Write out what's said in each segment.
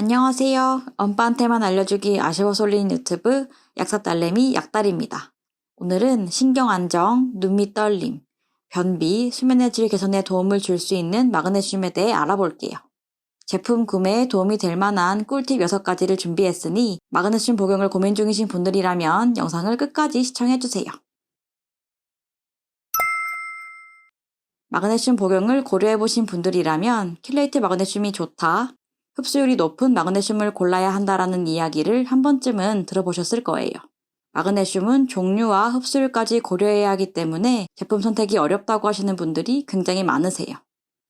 안녕하세요. 엄빠한테만 알려주기 아쉬워서 올리는 유튜브 약사딸내미 약달입니다. 오늘은 신경안정, 눈밑 떨림, 변비, 수면의 질 개선에 도움을 줄 수 있는 마그네슘에 대해 알아볼게요. 제품 구매에 도움이 될 만한 꿀팁 6가지를 준비했으니 마그네슘 복용을 고민 중이신 분들이라면 영상을 끝까지 시청해주세요. 마그네슘 복용을 고려해보신 분들이라면 킬레이트 마그네슘이 좋다, 흡수율이 높은 마그네슘을 골라야 한다라는 이야기를 한 번쯤은 들어보셨을 거예요. 마그네슘은 종류와 흡수율까지 고려해야 하기 때문에 제품 선택이 어렵다고 하시는 분들이 굉장히 많으세요.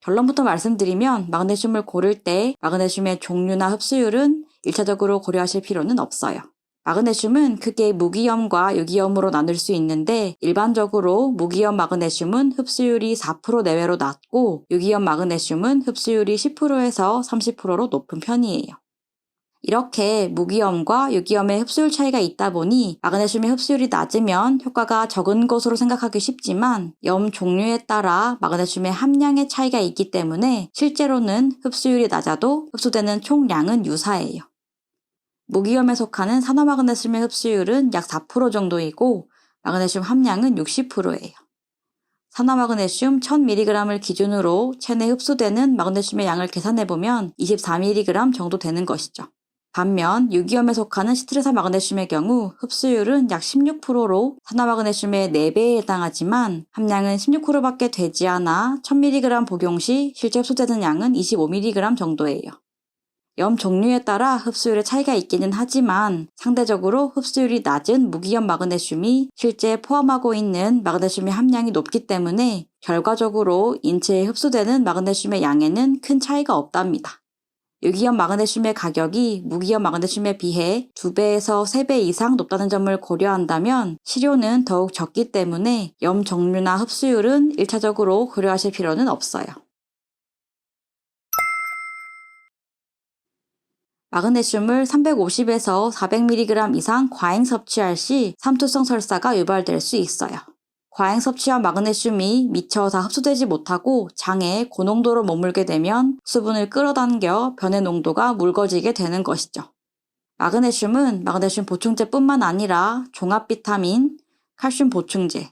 결론부터 말씀드리면 마그네슘을 고를 때 마그네슘의 종류나 흡수율은 1차적으로 고려하실 필요는 없어요. 마그네슘은 크게 무기염과 유기염으로 나눌 수 있는데 일반적으로 무기염 마그네슘은 흡수율이 4% 내외로 낮고 유기염 마그네슘은 흡수율이 10%에서 30%로 높은 편이에요. 이렇게 무기염과 유기염의 흡수율 차이가 있다 보니 마그네슘의 흡수율이 낮으면 효과가 적은 것으로 생각하기 쉽지만 염 종류에 따라 마그네슘의 함량의 차이가 있기 때문에 실제로는 흡수율이 낮아도 흡수되는 총량은 유사해요. 무기염에 속하는 산화마그네슘의 흡수율은 약 4% 정도이고 마그네슘 함량은 60%예요. 산화마그네슘 1000mg을 기준으로 체내 흡수되는 마그네슘의 양을 계산해보면 24mg 정도 되는 것이죠. 반면 유기염에 속하는 시트르산 마그네슘의 경우 흡수율은 약 16%로 산화마그네슘의 4배에 해당하지만 함량은 16%밖에 되지 않아 1000mg 복용 시 실제 흡수되는 양은 25mg 정도예요. 염 종류에 따라 흡수율의 차이가 있기는 하지만 상대적으로 흡수율이 낮은 무기염 마그네슘이 실제 포함하고 있는 마그네슘의 함량이 높기 때문에 결과적으로 인체에 흡수되는 마그네슘의 양에는 큰 차이가 없답니다. 유기염 마그네슘의 가격이 무기염 마그네슘에 비해 2배에서 3배 이상 높다는 점을 고려한다면 실효는 더욱 적기 때문에 염 종류나 흡수율은 1차적으로 고려하실 필요는 없어요. 마그네슘을 350에서 400mg 이상 과잉 섭취할 시 삼투성 설사가 유발될 수 있어요. 과잉 섭취한 마그네슘이 미처 다 흡수되지 못하고 장에 고농도로 머물게 되면 수분을 끌어당겨 변의 농도가 묽어지게 되는 것이죠. 마그네슘은 마그네슘 보충제뿐만 아니라 종합 비타민, 칼슘 보충제,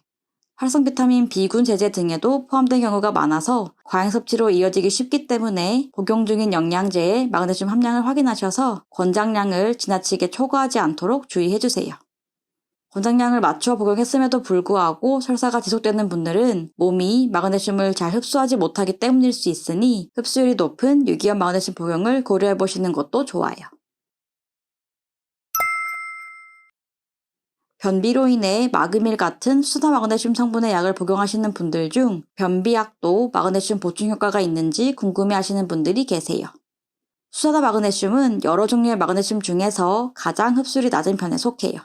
활성 비타민 B군 제제 등에도 포함된 경우가 많아서 과잉 섭취로 이어지기 쉽기 때문에 복용 중인 영양제의 마그네슘 함량을 확인하셔서 권장량을 지나치게 초과하지 않도록 주의해주세요. 권장량을 맞춰 복용했음에도 불구하고 설사가 지속되는 분들은 몸이 마그네슘을 잘 흡수하지 못하기 때문일 수 있으니 흡수율이 높은 유기염 마그네슘 복용을 고려해보시는 것도 좋아요. 변비로 인해 마그밀 같은 수다 마그네슘 성분의 약을 복용하시는 분들 중 변비약도 마그네슘 보충 효과가 있는지 궁금해하시는 분들이 계세요. 수다 마그네슘은 여러 종류의 마그네슘 중에서 가장 흡수율이 낮은 편에 속해요.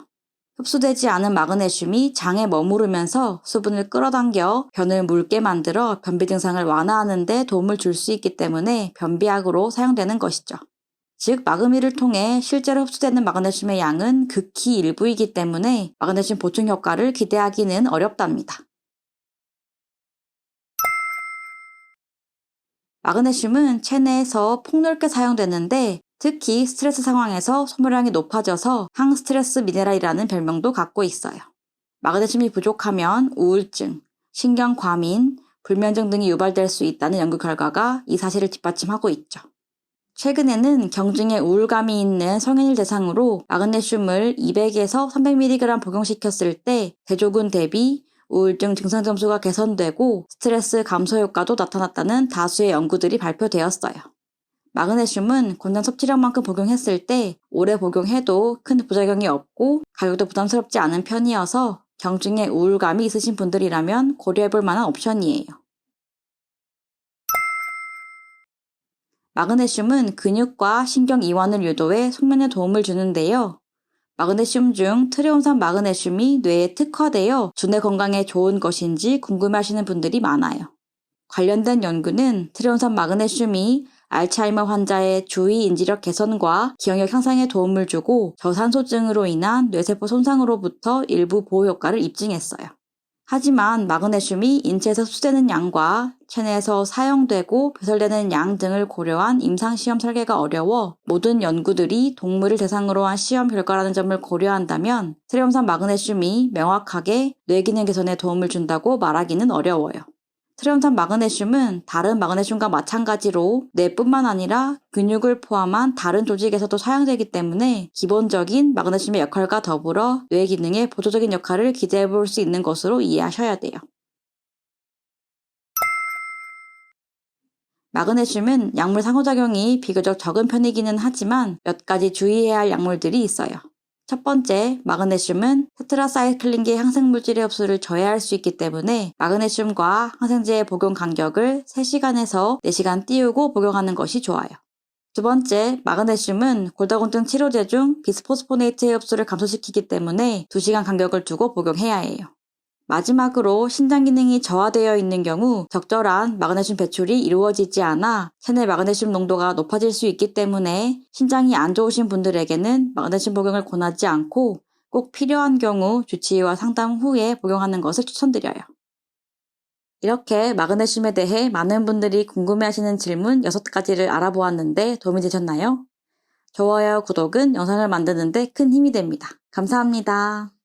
흡수되지 않은 마그네슘이 장에 머무르면서 수분을 끌어당겨 변을 묽게 만들어 변비 증상을 완화하는 데 도움을 줄 수 있기 때문에 변비약으로 사용되는 것이죠. 즉 마그밀을 통해 실제로 흡수되는 마그네슘의 양은 극히 일부이기 때문에 마그네슘 보충 효과를 기대하기는 어렵답니다. 마그네슘은 체내에서 폭넓게 사용되는데 특히 스트레스 상황에서 소모량이 높아져서 항스트레스 미네랄이라는 별명도 갖고 있어요. 마그네슘이 부족하면 우울증, 신경과민, 불면증 등이 유발될 수 있다는 연구 결과가 이 사실을 뒷받침하고 있죠. 최근에는 경증에 우울감이 있는 성인을 대상으로 마그네슘을 200에서 300mg 복용시켰을 때 대조군 대비 우울증 증상 점수가 개선되고 스트레스 감소 효과도 나타났다는 다수의 연구들이 발표되었어요. 마그네슘은 권장 섭취량만큼 복용했을 때 오래 복용해도 큰 부작용이 없고 가격도 부담스럽지 않은 편이어서 경증에 우울감이 있으신 분들이라면 고려해볼 만한 옵션이에요. 마그네슘은 근육과 신경 이완을 유도해 숙면에 도움을 주는데요. 마그네슘 중 트리온산 마그네슘이 뇌에 특화되어 두뇌 건강에 좋은 것인지 궁금해하시는 분들이 많아요. 관련된 연구는 트리온산 마그네슘이 알츠하이머 환자의 주의 인지력 개선과 기억력 향상에 도움을 주고 저산소증으로 인한 뇌세포 손상으로부터 일부 보호 효과를 입증했어요. 하지만 마그네슘이 인체에서 흡수되는 양과 체내에서 사용되고 배설되는 양 등을 고려한 임상시험 설계가 어려워 모든 연구들이 동물을 대상으로 한 시험 결과라는 점을 고려한다면 트리움산 마그네슘이 명확하게 뇌기능 개선에 도움을 준다고 말하기는 어려워요. 트리움산 마그네슘은 다른 마그네슘과 마찬가지로 뇌뿐만 아니라 근육을 포함한 다른 조직에서도 사용되기 때문에 기본적인 마그네슘의 역할과 더불어 뇌 기능에 보조적인 역할을 기대해 볼 수 있는 것으로 이해하셔야 돼요. 마그네슘은 약물 상호작용이 비교적 적은 편이기는 하지만 몇 가지 주의해야 할 약물들이 있어요. 첫 번째, 마그네슘은 테트라사이클린계 항생물질의 흡수를 저해할 수 있기 때문에 마그네슘과 항생제의 복용 간격을 3시간에서 4시간 띄우고 복용하는 것이 좋아요. 두 번째, 마그네슘은 골다공증 치료제 중 비스포스포네이트의 흡수를 감소시키기 때문에 2시간 간격을 두고 복용해야 해요. 마지막으로 신장 기능이 저하되어 있는 경우 적절한 마그네슘 배출이 이루어지지 않아 체내 마그네슘 농도가 높아질 수 있기 때문에 신장이 안 좋으신 분들에게는 마그네슘 복용을 권하지 않고 꼭 필요한 경우 주치의와 상담 후에 복용하는 것을 추천드려요. 이렇게 마그네슘에 대해 많은 분들이 궁금해하시는 질문 6가지를 알아보았는데 도움이 되셨나요? 좋아요, 구독은 영상을 만드는 데 큰 힘이 됩니다. 감사합니다.